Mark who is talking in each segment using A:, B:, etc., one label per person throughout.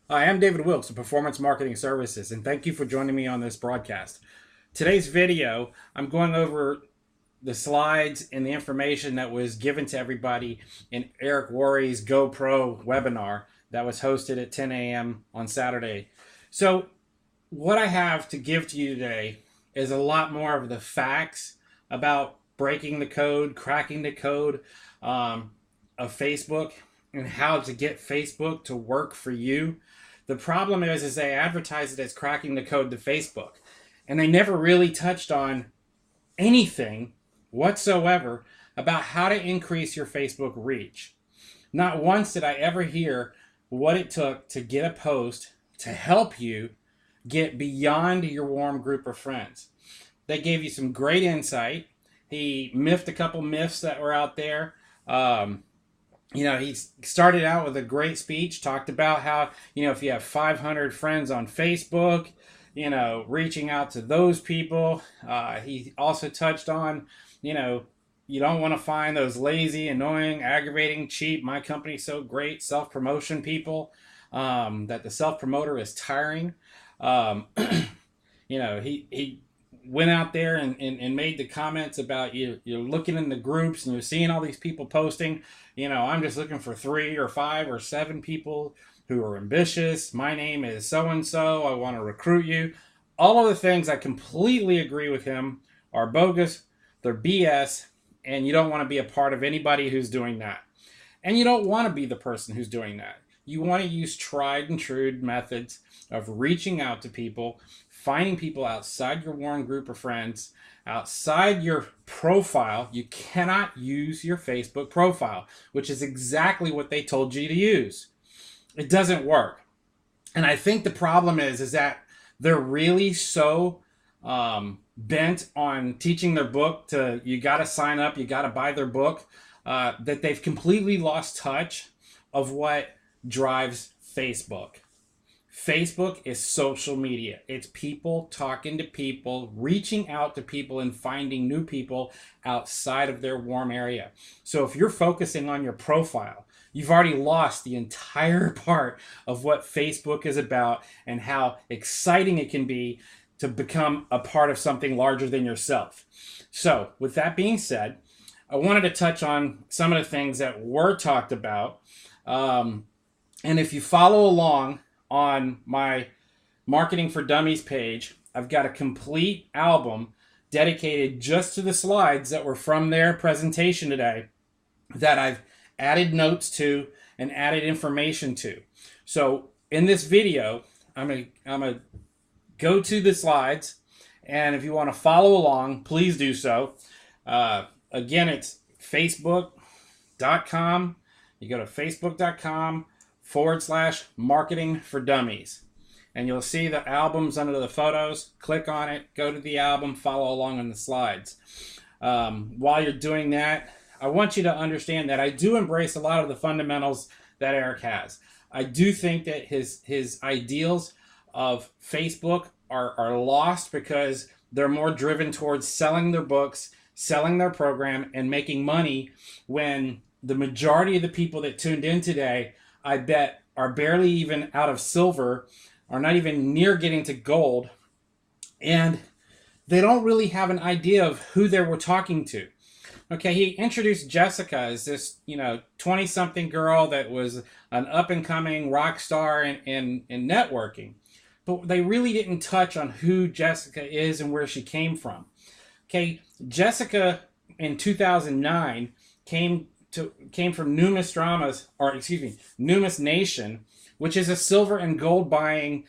A: Hi, I'm David Wilkes of Performance Marketing Services, and thank you for joining me on this broadcast. Today's video, I'm going over the slides and the information that was given to everybody in Eric Worre's GoPro webinar that was hosted at 10 a.m. on Saturday. So, what I have to give to you today is a lot more of the facts about breaking the code, cracking the code of Facebook, and how to get Facebook to work for you. The problem is they advertise it as cracking the code to Facebook, and they never really touched on anything whatsoever about how to increase your Facebook reach. Not once did I ever hear what it took to get a post to help you get beyond your warm group of friends. They gave you some great insight. He miffed a couple myths that were out there. He started out with a great speech, talked about how, if you have 500 friends on Facebook, reaching out to those people. He also touched on, you don't want to find those lazy, annoying, aggravating, cheap, my company's so great, self-promotion people, that the self-promoter is tiring. Um, he went out there and made the comments about you're looking in the groups and you're seeing all these people posting, I'm just looking for 3 or 5 or 7 people who are ambitious. My name is so and so. I want to recruit you. All of the things I completely agree with him are bogus. They're BS, and you don't want to be a part of anybody who's doing that. And you don't want to be the person who's doing that. You want to use tried and true methods of reaching out to people, finding people outside your warm group of friends, outside your profile. You cannot use your Facebook profile, which is exactly what they told you to use. It doesn't work. And I think the problem is that they're really so bent on teaching their book to, you got to sign up, you got to buy their book, that they've completely lost touch of what drives Facebook. Facebook is social media. It's people talking to people, reaching out to people, and finding new people outside of their warm area. So if you're focusing on your profile, you've already lost the entire part of what Facebook is about and how exciting it can be to become a part of something larger than yourself. So, with that being said, I wanted to touch on some of the things that were talked about. And if you follow along on my Marketing for Dummies page, I've got a complete album dedicated just to the slides that were from their presentation today that I've added notes to and added information to. So in this video, I'm gonna go to the slides, and if you want to follow along, please do so. Again, it's facebook.com. You go to facebook.com/marketing for dummies. And you'll see the albums under the photos. Click on it, go to the album, follow along on the slides. While you're doing that, I want you to understand that I do embrace a lot of the fundamentals that Eric has. I do think that his ideals of Facebook are lost because they're more driven towards selling their books, selling their program, and making money, when the majority of the people that tuned in today, I bet, are barely even out of silver, are not even near getting to gold, and they don't really have an idea of who they were talking to. Okay, he introduced Jessica as this, 20-something girl that was an up-and-coming rock star in networking. But they really didn't touch on who Jessica is and where she came from. Okay, Jessica in 2009 came from Numis Nation, which is a silver and gold buying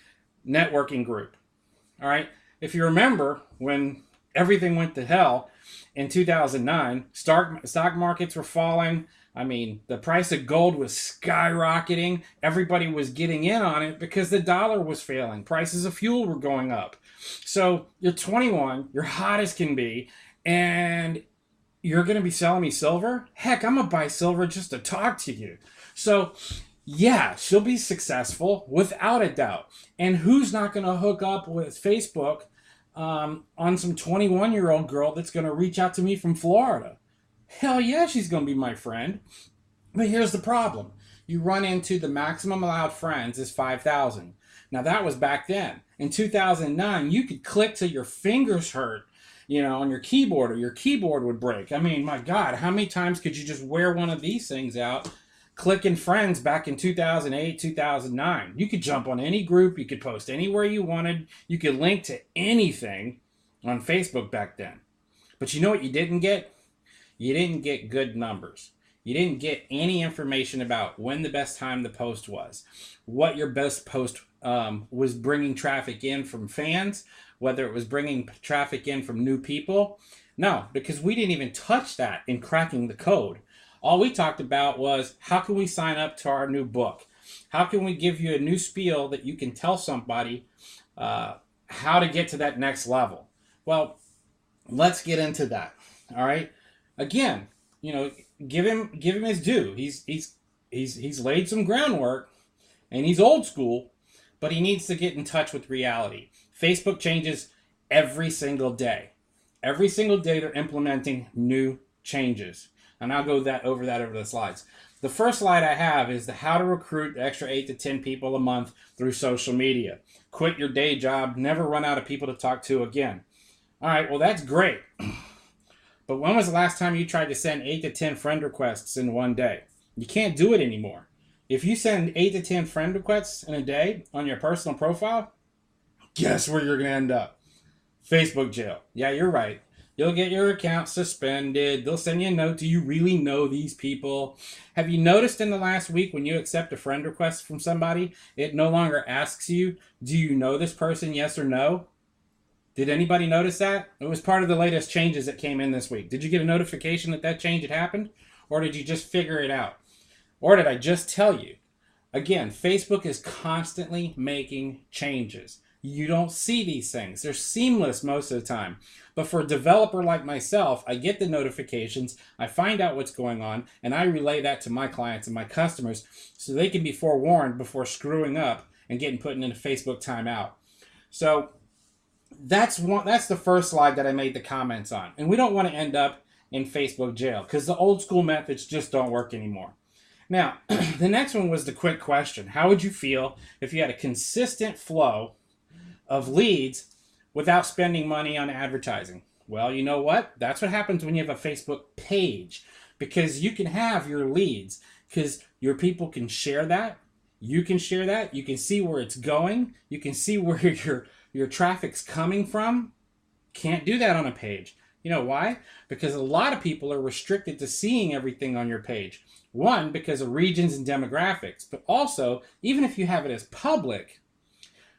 A: networking group. All right. If you remember when everything went to hell in 2009, stock markets were falling. I mean, the price of gold was skyrocketing. Everybody was getting in on it because the dollar was failing. Prices of fuel were going up. So you're 21, you're hot as can be, and you're going to be selling me silver? Heck, I'm going to buy silver just to talk to you. So, yeah, she'll be successful without a doubt. And who's not going to hook up with Facebook on some 21-year-old girl that's going to reach out to me from Florida? Hell yeah, she's going to be my friend. But here's the problem. you run into the maximum allowed friends is 5,000. Now that was back then. In 2009, you could click till your fingers hurt, on your keyboard, or your keyboard would break. I mean, my God, how many times could you just wear one of these things out, clicking friends back in 2008, 2009? You could jump on any group, you could post anywhere you wanted, you could link to anything on Facebook back then. But you know what you didn't get? You didn't get good numbers. You didn't get any information about when the best time to post was, what your best post was bringing traffic in from fans, whether it was bringing traffic in from new people. No, because we didn't even touch that in cracking the code. All we talked about was, how can we sign up to our new book? How can we give you a new spiel that you can tell somebody how to get to that next level? Well, let's get into that. All right. Again, give him his due. He's laid some groundwork, and he's old school, but he needs to get in touch with reality. Facebook changes every single day. Every single day they're implementing new changes. And I'll go over the slides. The first slide I have is the how to recruit extra 8 to 10 people a month through social media. Quit your day job, never run out of people to talk to again. All right, well, that's great. But when was the last time you tried to send 8 to 10 friend requests in one day? You can't do it anymore. If you send 8 to 10 friend requests in a day on your personal profile, guess where you're going to end up? Facebook jail. Yeah, you're right. You'll get your account suspended. They'll send you a note. Do you really know these people? Have you noticed in the last week when you accept a friend request from somebody, it no longer asks you, do you know this person, yes or no? Did anybody notice that? It was part of the latest changes that came in this week. Did you get a notification that that change had happened? Or did you just figure it out? Or did I just tell you? Again, Facebook is constantly making changes. You don't see these things. They're seamless most of the time. But for a developer like myself, I get the notifications, I find out what's going on, and I relay that to my clients and my customers so they can be forewarned before screwing up and getting put in a Facebook timeout. So that's the first slide that I made the comments on. And we don't want to end up in Facebook jail because the old school methods just don't work anymore. Now, the next one was the quick question. How would you feel if you had a consistent flow of leads without spending money on advertising? Well, you know what? That's what happens when you have a Facebook page, because you can have your leads because your people can share that. You can share that. You can see where it's going. You can see where your traffic's coming from. Can't do that on a page. You know why? Because a lot of people are restricted to seeing everything on your page. One, because of regions and demographics, but also, even if you have it as public,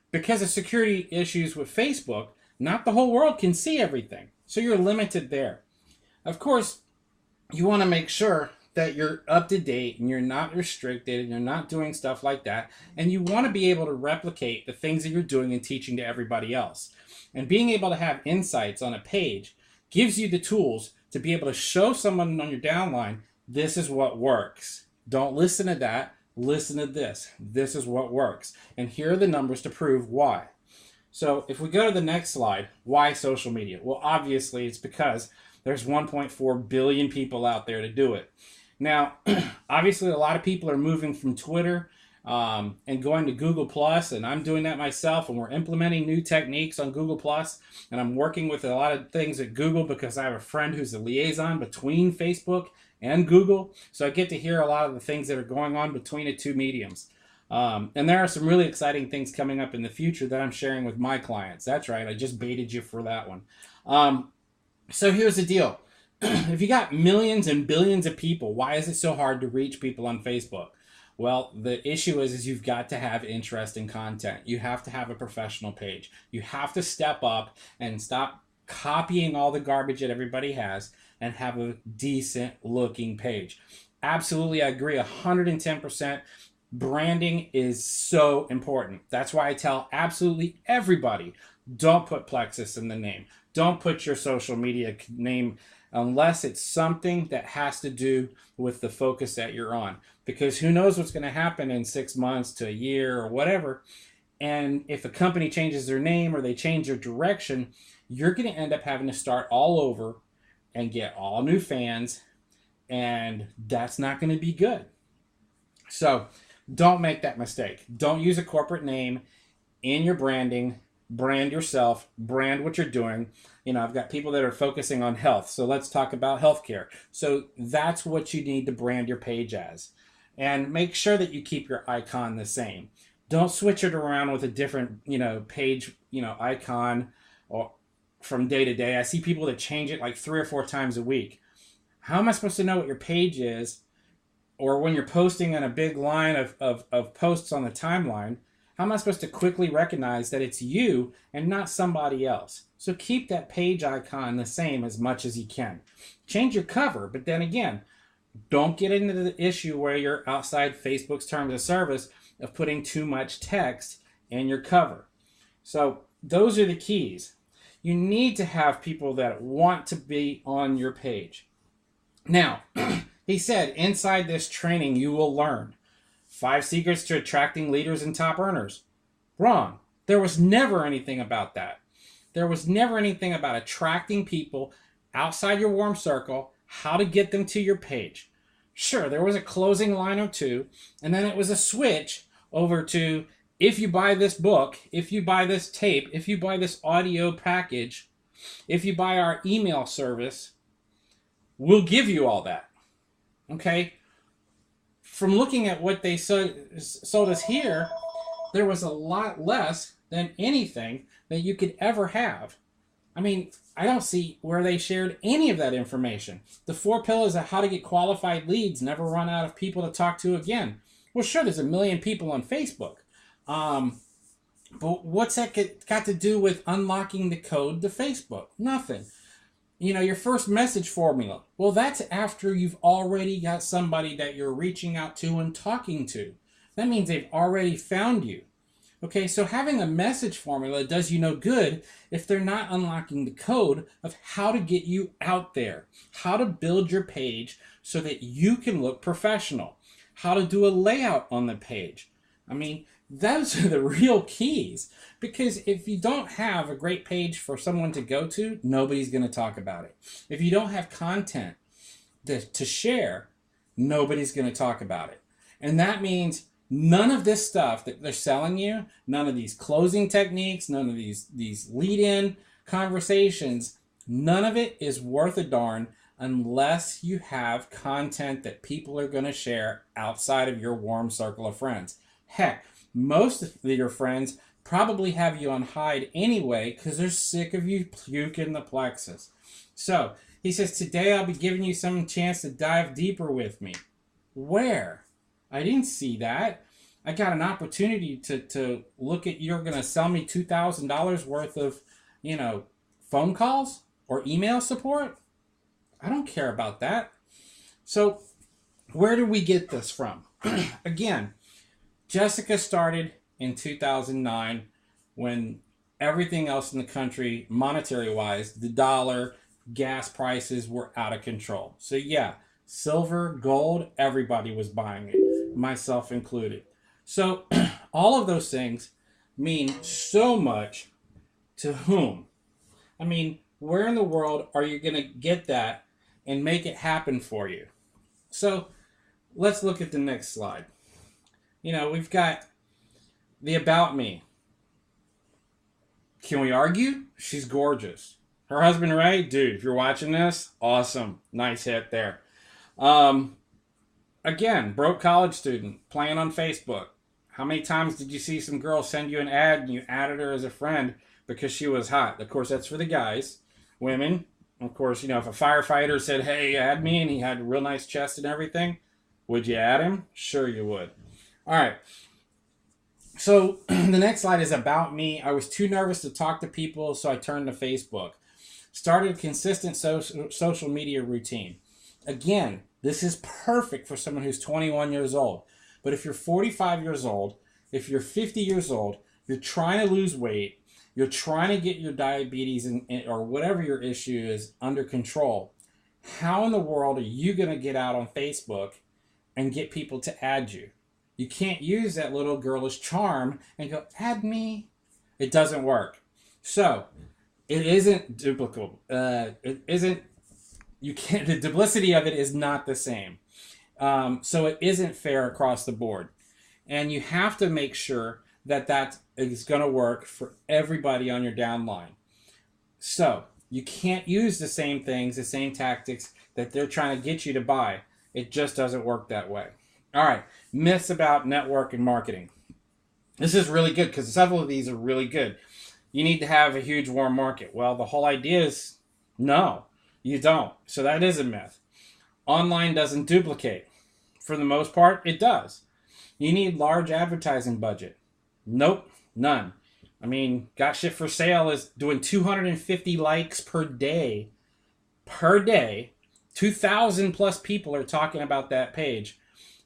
A: because of security issues with Facebook, not the whole world can see everything. So you're limited there. Of course, you want to make sure that you're up to date and you're not restricted and you're not doing stuff like that. And you want to be able to replicate the things that you're doing and teaching to everybody else. And being able to have insights on a page gives you the tools to be able to show someone on your downline, this is what works. Don't listen to that. Listen to this. This is what works. And here are the numbers to prove why. So if we go to the next slide, why social media? Well, obviously it's because there's 1.4 billion people out there to do it. Now, obviously a lot of people are moving from Twitter and going to Google Plus, and I'm doing that myself, and we're implementing new techniques on Google Plus, and I'm working with a lot of things at Google because I have a friend who's a liaison between Facebook and Google, so I get to hear a lot of the things that are going on between the two mediums. And there are some really exciting things coming up in the future that I'm sharing with my clients. That's right, I just baited you for that one. So here's the deal. If you got millions and billions of people, why is it so hard to reach people on Facebook? Well, the issue is you've got to have interesting content. You have to have a professional page. You have to step up and stop copying all the garbage that everybody has and have a decent looking page. Absolutely, I agree 110%. Branding is so important. That's why I tell absolutely everybody, don't put Plexus in the name. Don't put your social media name unless it's something that has to do with the focus that you're on. Because who knows what's going to happen in 6 months to a year or whatever. And if a company changes their name or they change their direction, you're going to end up having to start all over and get all new fans. And that's not going to be good. So don't make that mistake. Don't use a corporate name in your branding. Brand yourself, brand what you're doing. I've got people that are focusing on health. So let's talk about healthcare. So that's what you need to brand your page as. And make sure that you keep your icon the same. Don't switch it around with a different, page, icon or from day to day. I see people that change it like 3 or 4 times a week. How am I supposed to know what your page is? Or when you're posting in a big line of posts on the timeline, how am I supposed to quickly recognize that it's you and not somebody else? So keep that page icon the same as much as you can. Change your cover, but then again, don't get into the issue where you're outside Facebook's terms of service of putting too much text in your cover. So those are the keys. You need to have people that want to be on your page. Now, he said, inside this training, you will learn 5 secrets to attracting leaders and top earners. Wrong. There was never anything about that. There was never anything about attracting people outside your warm circle, how to get them to your page. Sure, there was a closing line or two, and then it was a switch over to, if you buy this book, if you buy this tape, if you buy this audio package, if you buy our email service, we'll give you all that. Okay? From looking at what they sold us here, there was a lot less than anything that you could ever have. I mean, I don't see where they shared any of that information. The 4 pillars of how to get qualified leads, never run out of people to talk to again. Well, sure, there's 1 million people on Facebook. But what's that got to do with unlocking the code to Facebook? Nothing. Your first message formula. Well, that's after you've already got somebody that you're reaching out to and talking to. That means they've already found you. Okay, so having a message formula does you no good if they're not unlocking the code of how to get you out there, how to build your page so that you can look professional, how to do a layout on the page. I mean, those are the real keys, because if you don't have a great page for someone to go to, nobody's going to talk about it. If you don't have content to share, nobody's going to talk about it. And that means none of this stuff that they're selling you, none of these closing techniques, none of these lead-in conversations, none of it is worth a darn unless you have content that people are going to share outside of your warm circle of friends. Heck, most of your friends probably have you on hide anyway because they're sick of you puking the plexus. So he says, today I'll be giving you some chance to dive deeper with me. Where? I didn't see that. I got an opportunity to look at, you're going to sell me $2,000 worth of, phone calls or email support? I don't care about that. So where did we get this from? Again, Jessica started in 2009 when everything else in the country, monetary-wise, the dollar, gas prices were out of control. So yeah, silver, gold, everybody was buying it, myself included. So all of those things mean so much to whom? I mean, where in the world are you going to get that and make it happen for you? So let's look at the next slide. We've got the about me. Can we argue? She's gorgeous. Her husband, Ray, dude, if you're watching this, awesome. Nice hit there. Again, broke college student, playing on Facebook. How many times did you see some girl send you an ad and you added her as a friend because she was hot? Of course, that's for the guys. Women, of course, if a firefighter said, hey, add me, and he had a real nice chest and everything, would you add him? Sure you would. All right. So the next slide is about me. I was too nervous to talk to people, so I turned to Facebook. Started a consistent social media routine. Again, this is perfect for someone who's 21 years old. But if you're 45 years old, if you're 50 years old, you're trying to lose weight, you're trying to get your diabetes or whatever your issue is under control, how in the world are you going to get out on Facebook and get people to add you? You can't use that little girlish charm and go, add me. It doesn't work. So it isn't duplicable. The duplicity of it is not the same. So it isn't fair across the board. And you have to make sure that that is going to work for everybody on your downline. So you can't use the same things, the same tactics that they're trying to get you to buy. It just doesn't work that way. All right, myths about network and marketing. This is really good because several of these are really good. You need to have a huge warm market. Well, the whole idea is no, you don't. So that is a myth. Online doesn't duplicate. For the most part, it does. You need large advertising budget. Nope, none. I mean, Got Shit for Sale is doing 250 likes per day. Per day. 2,000 plus people are talking about that page.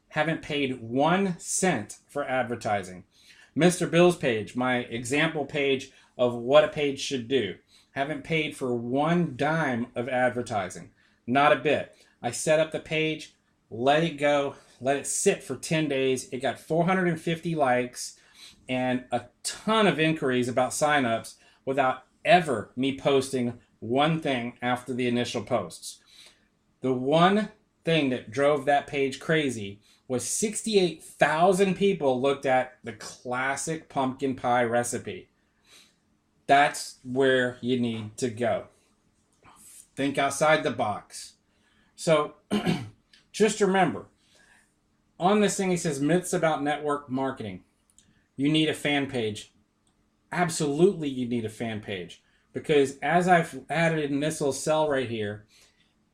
A: Haven't paid 1 cent for advertising. Mr. Bill's page, my example page of what a page should do. Haven't paid for 1 dime of advertising. Not a bit. I set up the page, let it go, let it sit for 10 days. It got 450 likes and a ton of inquiries about signups without ever me posting one thing after the initial posts. The one thing that drove that page crazy was 68,000 people looked at the classic pumpkin pie recipe. That's where you need to go. Think outside the box. So just remember, on this thing it says myths about network marketing. You need a fan page. Absolutely you need a fan page. Because as I've added in this little cell right here,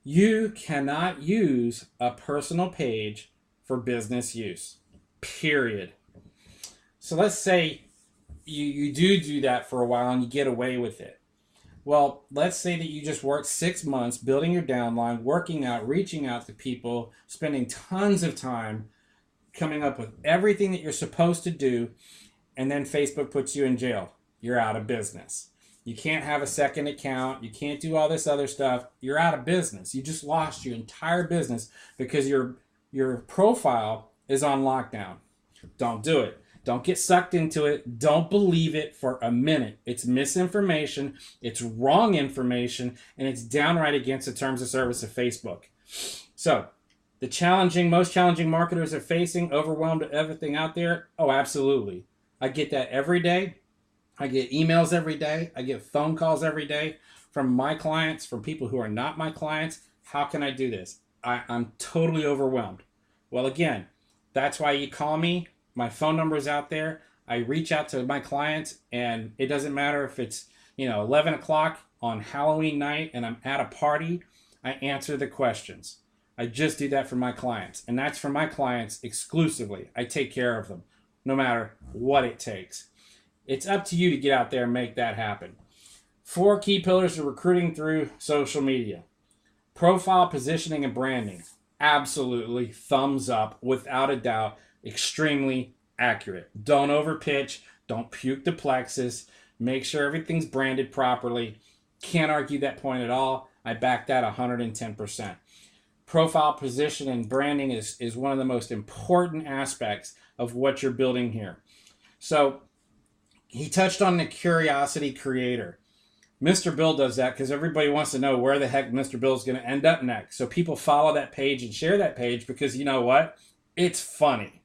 A: you cannot use a personal page for business use. Period. So let's say you do that for a while and you get away with it. Well, let's say that you just worked 6 months building your downline, working out, reaching out to people, spending tons of time coming up with everything that you're supposed to do, and then Facebook puts you in jail. You're out of business. You can't have a second account. You can't do all this other stuff. You're out of business. You just lost your entire business because your profile is on lockdown. Don't do it. Don't get sucked into it. Don't believe it for a minute. It's misinformation. It's wrong information. And it's downright against the terms of service of Facebook. So, the most challenging marketers are facing, overwhelmed with everything out there. Oh, absolutely. I get that every day. I get emails every day. I get phone calls every day from my clients, from people who are not my clients. How can I do this? I'm totally overwhelmed. Well, again, that's why you call me. My phone number is out there. I reach out to my clients, and it doesn't matter if it's 11 o'clock on Halloween night and I'm at a party. I answer the questions. I just do that for my clients, and that's for my clients exclusively. I take care of them, no matter what it takes. It's up to you to get out there and make that happen. 4 key pillars of recruiting through social media. Profile, positioning, and branding. Absolutely, thumbs up, without a doubt. Extremely accurate. Don't overpitch. Don't puke the plexus. Make sure everything's branded properly. Can't argue that point at all. I back that 110%. Profile, position, and branding is one of the most important aspects of what you're building here. So he touched on the curiosity creator. Mr. Bill does that because everybody wants to know where the heck Mr. Bill is going to end up next. So people follow that page and share that page because you know what? It's funny.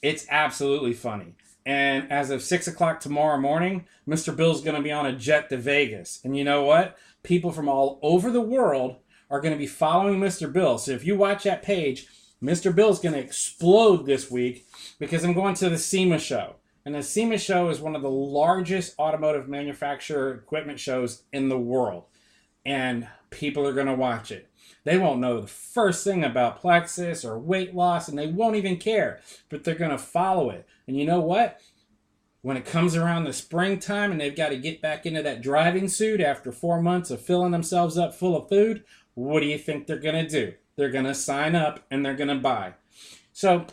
A: It's absolutely funny. And as of 6 o'clock tomorrow morning, Mr. Bill's going to be on a jet to Vegas. And you know what? People from all over the world are going to be following Mr. Bill. So if you watch that page, Mr. Bill's going to explode this week because I'm going to the SEMA show. And the SEMA show is one of the largest automotive manufacturer equipment shows in the world. And people are going to watch it. They won't know the first thing about plexus or weight loss, and they won't even care. But they're going to follow it. And you know what? When it comes around the springtime and they've got to get back into that driving suit after 4 months of filling themselves up full of food, what do you think they're going to do? They're going to sign up and they're going to buy. So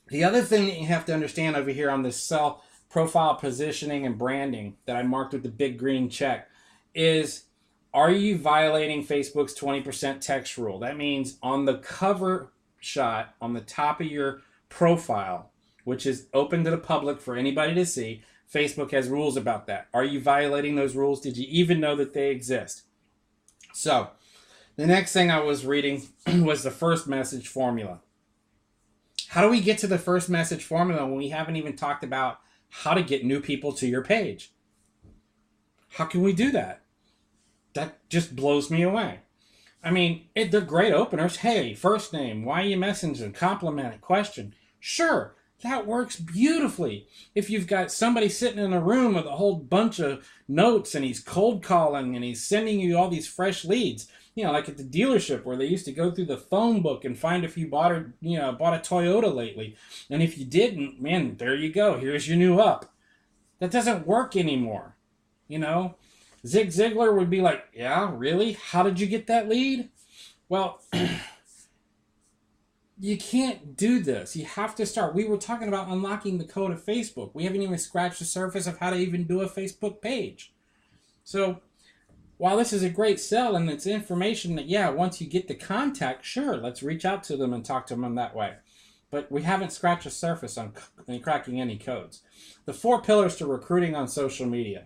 A: the other thing that you have to understand over here on this cell profile positioning and branding that I marked with the big green check is, are you violating Facebook's 20% text rule? That means on the cover shot on the top of your profile, which is open to the public for anybody to see, Facebook has rules about that. Are you violating those rules? Did you even know that they exist? So the next thing I was reading was the first message formula. How do we get to the first message formula when we haven't even talked about how to get new people to your page? How can we do that? That just blows me away. I mean, they're great openers. Hey, first name, why are you messaging? Compliment, question. Sure, that works beautifully. If you've got somebody sitting in a room with a whole bunch of notes and he's cold calling and he's sending you all these fresh leads, like at the dealership where they used to go through the phone book and find if you bought a Toyota lately. And if you didn't, man, there you go. Here's your new up. That doesn't work anymore. Zig Ziglar would be like, yeah, really? How did you get that lead? Well, you can't do this. You have to start. We were talking about unlocking the code of Facebook. We haven't even scratched the surface of how to even do a Facebook page. So while this is a great sell and it's information that, yeah, once you get the contact, sure, let's reach out to them and talk to them that way. But we haven't scratched the surface on cracking any codes. The 4 pillars to recruiting on social media.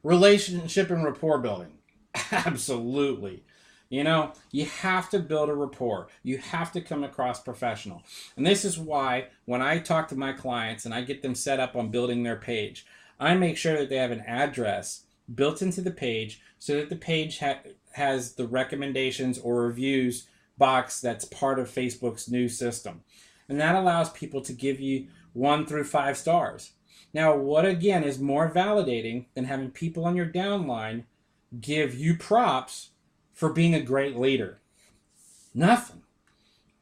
A: Relationship and rapport building. Absolutely. You have to build a rapport. You have to come across professional. And this is why when I talk to my clients and I get them set up on building their page, I make sure that they have an address built into the page so that the page has the recommendations or reviews box that's part of Facebook's new system. And that allows people to give you 1 through 5 stars. Now, what again is more validating than having people on your downline give you props for being a great leader? Nothing.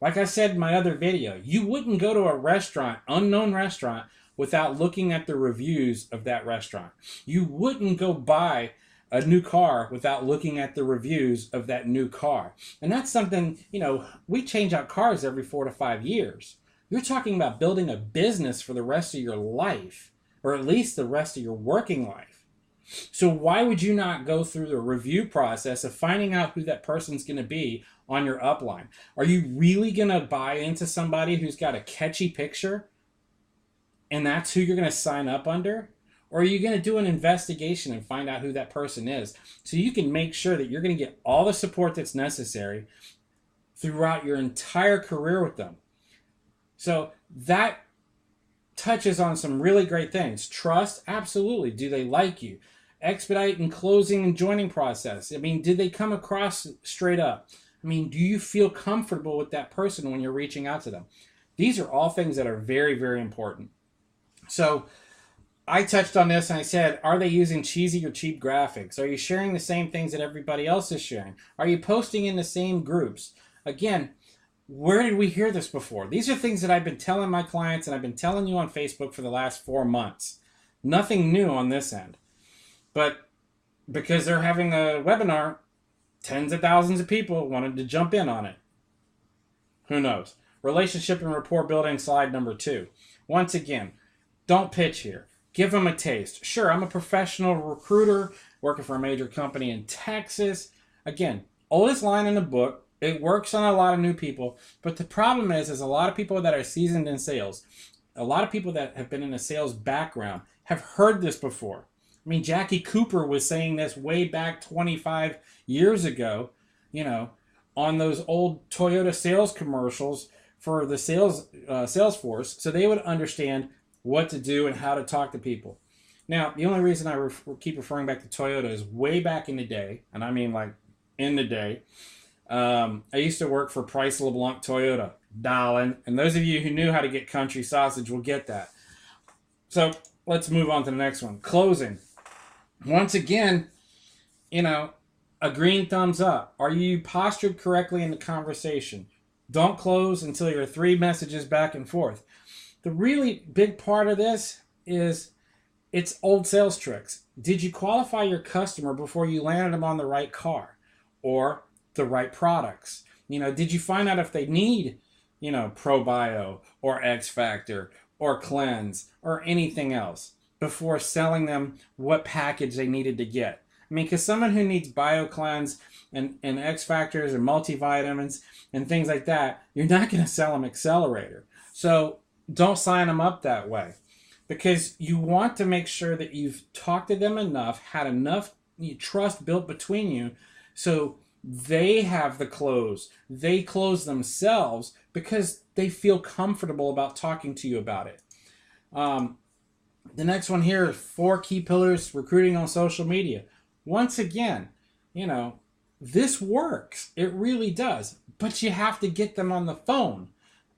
A: Like I said in my other video, you wouldn't go to a restaurant, unknown restaurant, without looking at the reviews of that restaurant. You wouldn't go buy a new car without looking at the reviews of that new car. And that's something, we change out cars every 4 to 5 years. You're talking about building a business for the rest of your life, or at least the rest of your working life. So why would you not go through the review process of finding out who that person's going to be on your upline? Are you really going to buy into somebody who's got a catchy picture and that's who you're going to sign up under? Or are you going to do an investigation and find out who that person is so you can make sure that you're going to get all the support that's necessary throughout your entire career with them? So that touches on some really great things. Trust, absolutely. Do they like you? Expedite and closing and joining process. I mean, did they come across straight up? I mean, do you feel comfortable with that person when you're reaching out to them? These are all things that are very, very important. So I touched on this and I said, are they using cheesy or cheap graphics? Are you sharing the same things that everybody else is sharing? Are you posting in the same groups? Again, where did we hear this before? These are things that I've been telling my clients and I've been telling you on Facebook for the last 4 months. Nothing new on this end. But because they're having a webinar, tens of thousands of people wanted to jump in on it. Who knows? Relationship and rapport building, slide number 2. Once again, don't pitch here. Give them a taste. Sure, I'm a professional recruiter working for a major company in Texas. Again, oldest line in the book. It works on a lot of new people. But the problem is a lot of people that are seasoned in sales, a lot of people that have been in a sales background have heard this before. I mean, Jackie Cooper was saying this way back 25 years ago, on those old Toyota sales commercials for the sales force, so they would understand what to do and how to talk to people. Now, the only reason I keep referring back to Toyota is way back in the day, and I mean like in the day, I used to work for Price LeBlanc Toyota, darling, and those of you who knew how to get country sausage will get that. So let's move on to the next one. Closing. Once again, a green thumbs up. Are you postured correctly in the conversation? Don't close until you're 3 messages back and forth. The really big part of this is it's old sales tricks. Did you qualify your customer before you landed them on the right car or the right products? Did you find out if they need, ProBio or X Factor or Cleanse or anything else before selling them what package they needed to get? I mean, because someone who needs BioCleanse and X Factors and multivitamins and things like that, you're not going to sell them Accelerator. So don't sign them up that way, because you want to make sure that you've talked to them enough, had enough trust built between you, so They have the close. They close themselves because they feel comfortable about talking to you about it. The next one here is 4 key pillars recruiting on social media. Once again, this works. It really does. But you have to get them on the phone.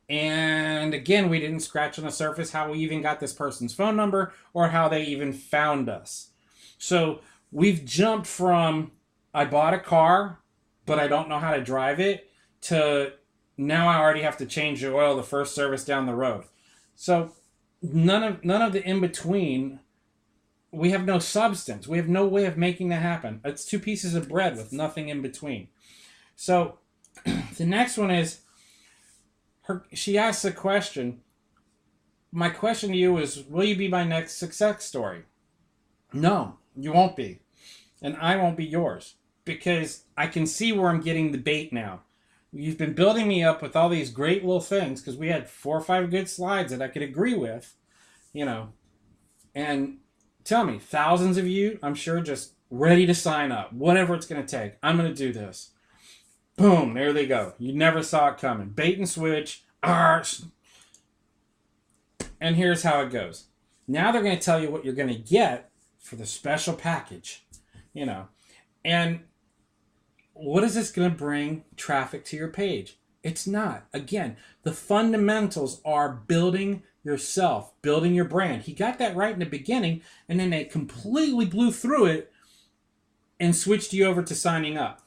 A: And again, we didn't scratch on the surface how we even got this person's phone number or how they even found us. So we've jumped from I bought a car, but I don't know how to drive it, to now I already have to change the oil the first service down the road. So none of the in between. We have no substance. We have no way of making that happen. It's 2 pieces of bread with nothing in between. So the next one is she asks a question. My question to you is, will you be my next success story? No, you won't be. And I won't be yours. Because I can see where I'm getting the bait now. You've been building me up with all these great little things because we had 4 or 5 good slides that I could agree with, and tell me, thousands of you, I'm sure, just ready to sign up. Whatever it's going to take. I'm going to do this. Boom, there they go. You never saw it coming. Bait and switch. And here's how it goes. Now they're going to tell you what you're going to get for the special package, and what is this going to bring traffic to your page? It's not. Again, the fundamentals are building yourself, building your brand. He got that right in the beginning, and then they completely blew through it and switched you over to signing up.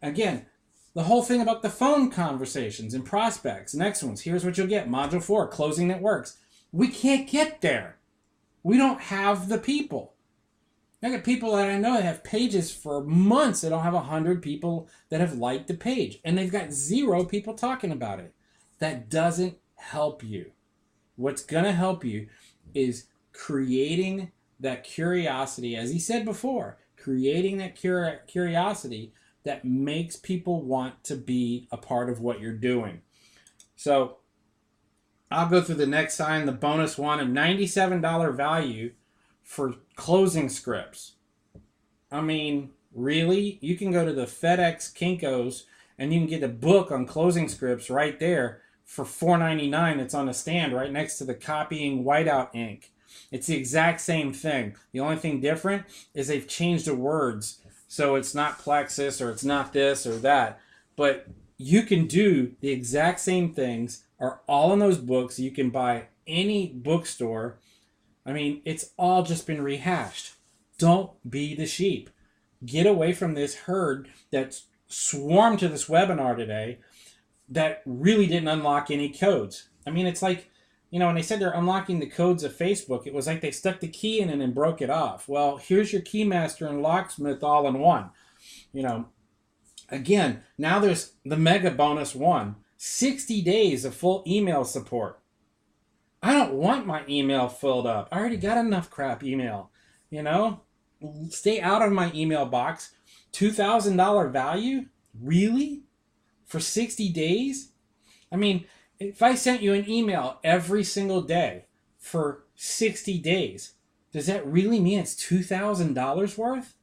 A: Again, the whole thing about the phone conversations and prospects. Next ones, here's what you'll get. Module 4, closing that works. We can't get there. We don't have the people. I got people that I know that have pages for months that don't have 100 people that have liked the page. And they've got 0 people talking about it. That doesn't help you. What's going to help you is creating that curiosity, as he said before, creating that curiosity that makes people want to be a part of what you're doing. So I'll go through the next sign, the bonus one, a $97 value for closing scripts. I mean, really? You can go to the FedEx Kinko's and you can get a book on closing scripts right there for $4.99. It's on a stand right next to the copying whiteout ink. It's the exact same thing. The only thing different is they've changed the words. So it's not Plexus or it's not this or that. But you can do the exact same things, are all in those books. You can buy any bookstore. I mean, it's all just been rehashed. Don't be the sheep. Get away from this herd that swarmed to this webinar today that really didn't unlock any codes. I mean, it's like, when they said they're unlocking the codes of Facebook, it was like they stuck the key in it and broke it off. Well, here's your Keymaster and Locksmith all in one. Again, now there's the mega bonus one, 60 days of full email support. I don't want my email filled up. I already got enough crap email. Stay out of my email box. $2,000 value? Really? For 60 days? I mean, if I sent you an email every single day for 60 days, does that really mean it's $2,000 worth?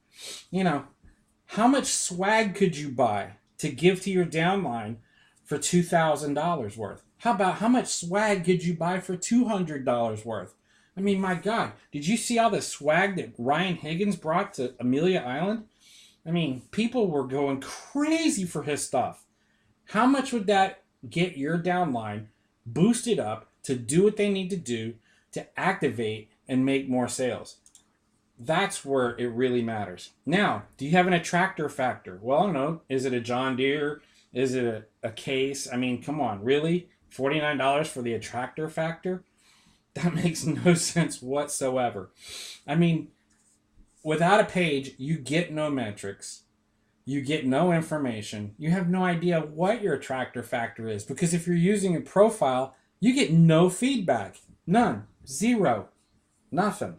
A: How much swag could you buy to give to your downline for $2,000 worth? How much swag could you buy for $200 worth? I mean, my God, did you see all the swag that Ryan Higgins brought to Amelia Island? I mean, people were going crazy for his stuff. How much would that get your downline boosted up to do what they need to do to activate and make more sales? That's where it really matters. Now, do you have an attractor factor? Well, I don't know. Is it a John Deere? Is it a case? I mean, come on, really? $49 for the attractor factor? That makes no sense whatsoever. I mean, without a page, you get no metrics. You get no information. You have no idea what your attractor factor is, because if you're using a profile, you get no feedback. None. 0. Nothing.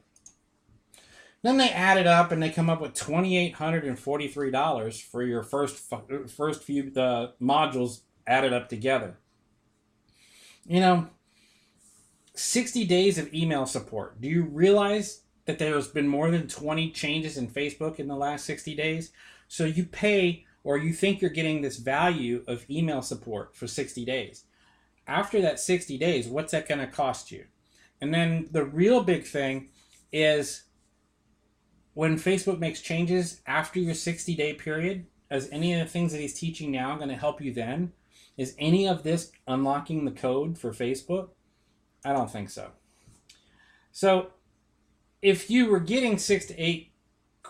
A: Then they add it up and they come up with $2,843 for your first few modules added up together. 60 days of email support. Do you realize that there's been more than 20 changes in Facebook in the last 60 days? So you pay or you think you're getting this value of email support for 60 days. After that 60 days, what's that going to cost you? And then the real big thing is when Facebook makes changes after your 60-day period, is any of the things that he's teaching now going to help you then? Is any of this unlocking the code for Facebook? I don't think so. So if you were getting 6 to 8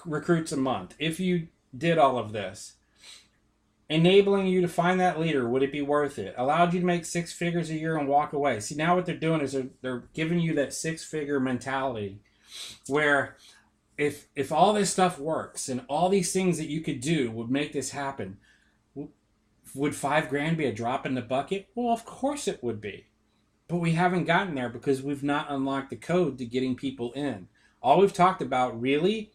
A: recruits a month, if you did all of this, enabling you to find that leader, would it be worth it? Allowed you to make 6 figures a year and walk away. See, now what they're doing is they're giving you that 6-figure mentality where if all this stuff works and all these things that you could do would make this happen, would $5,000 be a drop in the bucket? Well, of course it would be. But we haven't gotten there because we've not unlocked the code to getting people in. All we've talked about really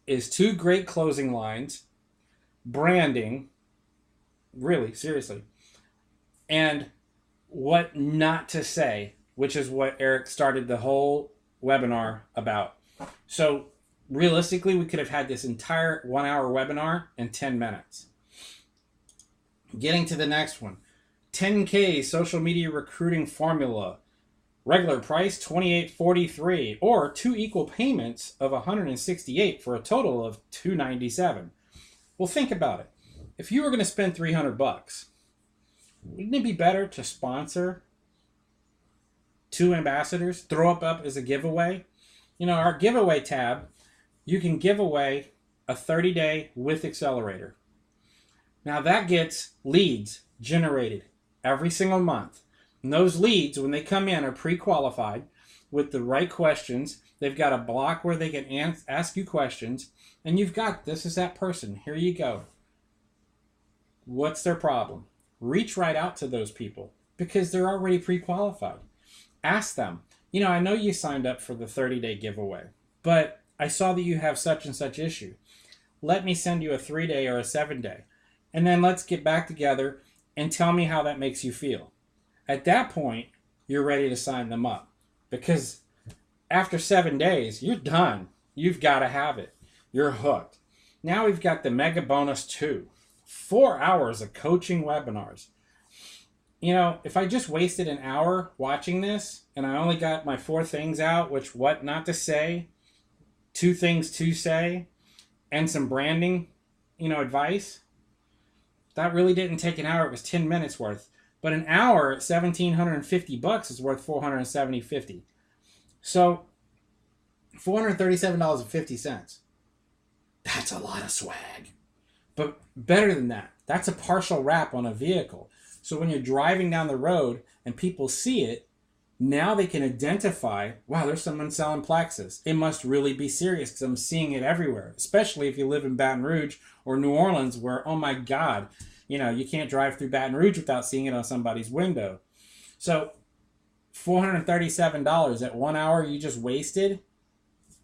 A: is 2 great closing lines, branding, really, seriously, and what not to say, which is what Eric started the whole webinar about. So realistically, we could have had this entire 1-hour webinar in 10 minutes. Getting to the next one, 10K social media recruiting formula. Regular price $28.43, or 2 equal payments of $168 for a total of $297. Well, think about it. If you were going to spend $300, wouldn't it be better to sponsor 2 ambassadors, throw up as a giveaway? You know, our giveaway tab, you can give away a 30-day with Accelerator. Now that gets leads generated every single month. And those leads, when they come in, are pre-qualified with the right questions. They've got a block where they can ask you questions. And you've got, this is that person. Here you go. What's their problem? Reach right out to those people because they're already pre-qualified. Ask them, you know, I know you signed up for the 30-day giveaway, but I saw that you have such and such issue. Let me send you a 3-day or a 7-day. And then let's get back together and tell me how that makes you feel. At that point, you're ready to sign them up because after 7 days, you're done. You've got to have it. You're hooked. Now we've got the Mega Bonus 2, 4 hours of coaching webinars. You know, if I just wasted an hour watching this and I only got my 4 things out, which what not to say, 2 things to say, and some branding, you know, advice, that really didn't take an hour. It was 10 minutes worth. But an hour at $1,750 is worth $470.50. So $437.50. That's a lot of swag. But better than that, that's a partial wrap on a vehicle. So when you're driving down the road and people see it, now they can identify, wow, there's someone selling Plexus. It must really be serious because I'm seeing it everywhere, especially if you live in Baton Rouge or New Orleans where, oh my God, you know, you can't drive through Baton Rouge without seeing it on somebody's window. So $437 at 1 hour you just wasted,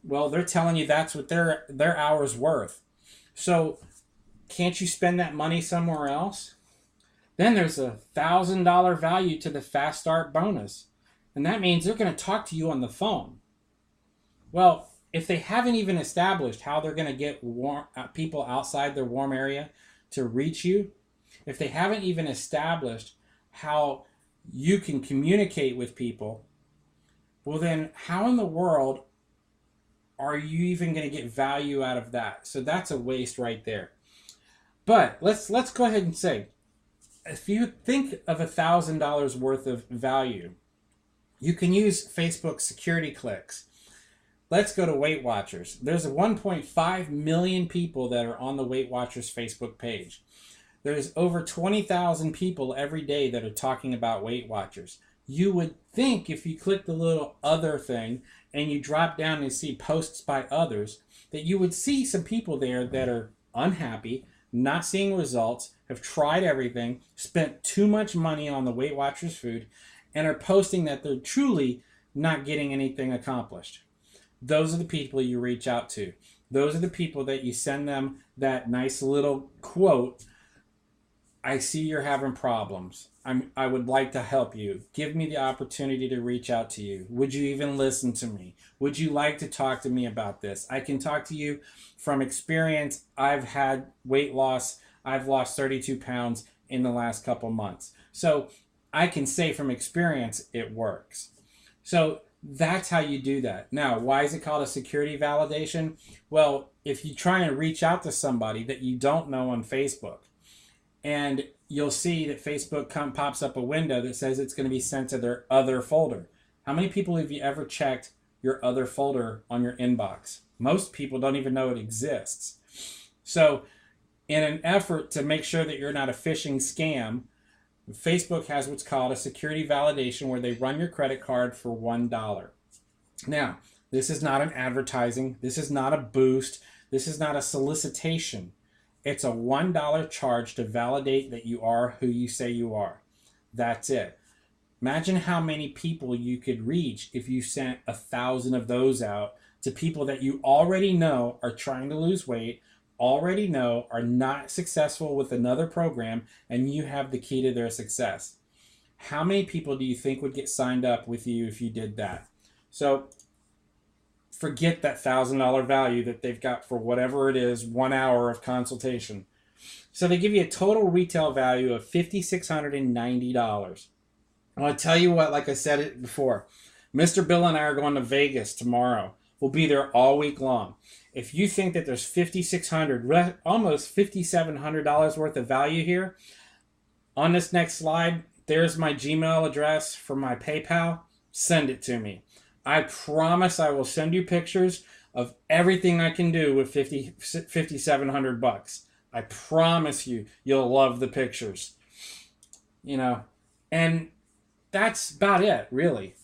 A: well, they're telling you that's what their hour's worth. So can't you spend that money somewhere else? Then there's a $1,000 value to the Fast Start bonus. And that means they're going to talk to you on the phone. Well, if they haven't even established how they're going to get people outside their warm area to reach you, if they haven't even established how you can communicate with people, well then how in the world are you even going to get value out of that? So that's a waste right there. But let's go ahead and say, if you think of $1,000 worth of value, you can use Facebook security clicks. Let's go to Weight Watchers. There's 1.5 million people that are on the Weight Watchers Facebook page. There's over 20,000 people every day that are talking about Weight Watchers. You would think if you click the little other thing and you drop down and see posts by others, that you would see some people there that are unhappy, not seeing results, have tried everything, spent too much money on the Weight Watchers food, and are posting that they're truly not getting anything accomplished. Those are the people you reach out to. Those are the people that you send them that nice little quote, I see you're having problems. I would like to help you. Give me the opportunity to reach out to you. Would you even listen to me? Would you like to talk to me about this? I can talk to you from experience. I've had weight loss I've lost 32 pounds in the last couple months. So I can say from experience, it works. So that's how you do that. Now, why is it called a security validation? Well, if you try and reach out to somebody that you don't know on Facebook, and you'll see that Facebook pops up a window that says it's going to be sent to their other folder. How many people have you ever checked your other folder on your inbox? Most people don't even know it exists. So in an effort to make sure that you're not a phishing scam, Facebook has what's called a security validation where they run your credit card for $1. Now, this is not an advertising. This is not a boost. This is not a solicitation. It's a $1 charge to validate that you are who you say you are. That's it. Imagine how many people you could reach if you sent 1,000 of those out to people that you already know are trying to lose weight, already know are not successful with another program, and you have the key to their success. How many people do you think would get signed up with you if you did that? So forget that $1,000 value that they've got for whatever it is, 1 hour of consultation. So they give you a total retail value of $5,690. I want to tell you what, like I said it before, Mr. Bill and I are going to Vegas tomorrow. We'll be there all week long. If you think that there's $5,600, almost $5,700 worth of value here, on this next slide, there's my Gmail address for my PayPal. Send it to me. I promise I will send you pictures of everything I can do with $5,700. I promise you, you'll love the pictures. You know, and that's about it, really.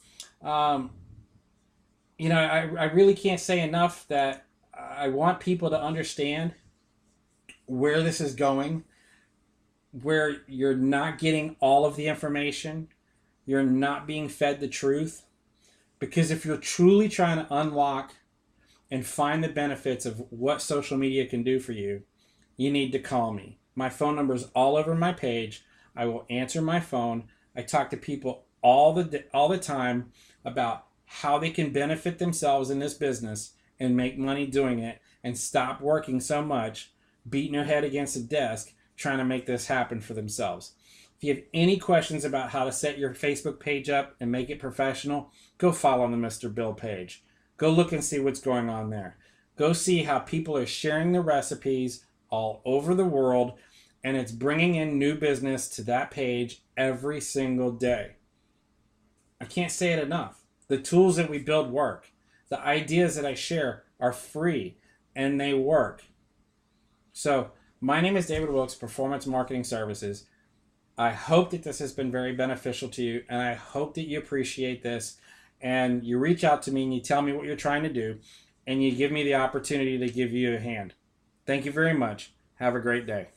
A: You know, I really can't say enough that I want people to understand where this is going, where you're not getting all of the information, you're not being fed the truth. Because if you're truly trying to unlock and find the benefits of what social media can do for you, you need to call me. My phone number is all over my page. I will answer my phone. I talk to people all the time about how they can benefit themselves in this business and make money doing it and stop working so much, beating their head against a desk, trying to make this happen for themselves. If you have any questions about how to set your Facebook page up and make it professional, go follow the Mr. Bill page. Go look and see what's going on there. Go see how people are sharing the recipes all over the world, and it's bringing in new business to that page every single day. I can't say it enough. The tools that we build work. The ideas that I share are free, and they work. So, my name is David Wilkes, Performance Marketing Services. I hope that this has been very beneficial to you, and I hope that you appreciate this, and you reach out to me and you tell me what you're trying to do, and you give me the opportunity to give you a hand. Thank you very much. Have a great day.